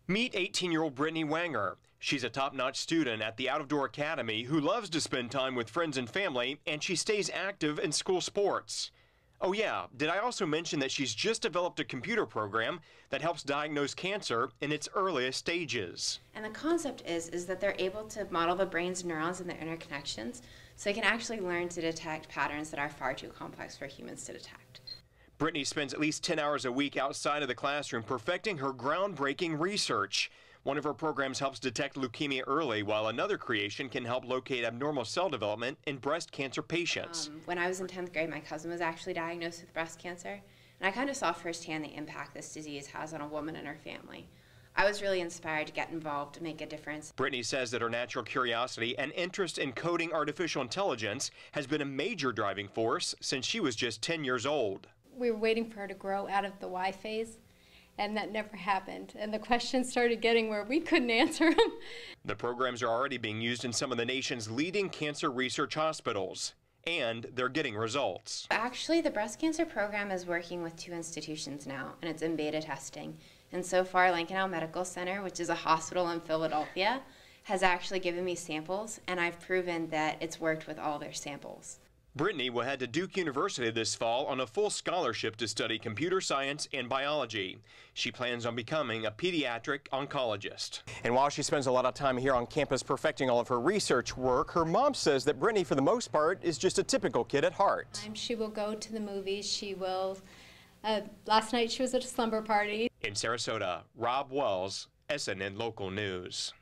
Meet 18-year-old Brittany Wanger. She's a top-notch student at the Out-of-Door Academy who loves to spend time with friends and family, and she stays active in school sports. Oh yeah, did I also mention that she's just developed a computer program that helps diagnose cancer in its earliest stages? And the concept is that they're able to model the brain's neurons and their interconnections, so they can actually learn to detect patterns that are far too complex for humans to detect. Brittany spends at least 10 hours a week outside of the classroom perfecting her groundbreaking research. One of her programs helps detect leukemia early, while another creation can help locate abnormal cell development in breast cancer patients. When I was in 10th grade, my cousin was actually diagnosed with breast cancer, and I kind of saw firsthand the impact this disease has on a woman and her family. I was really inspired to get involved to make a difference. Brittany says that her natural curiosity and interest in coding artificial intelligence has been a major driving force since she was just 10 years old. We were waiting for her to grow out of the Y phase, and that never happened. And the questions started getting where we couldn't answer them. The programs are already being used in some of the nation's leading cancer research hospitals, and they're getting results. Actually, the breast cancer program is working with 2 institutions now, and it's in beta testing. And so far, Lincoln Medical Center, which is a hospital in Philadelphia, has actually given me samples, and I've proven that it's worked with all their samples. Brittany will head to Duke University this fall on a full scholarship to study computer science and biology. She plans on becoming a pediatric oncologist. And while she spends a lot of time here on campus perfecting all of her research work, her mom says that Brittany, for the most part, is just a typical kid at heart. She will go to the movies. She will. Last night she was at a slumber party. In Sarasota, Rob Wells, SNN Local News.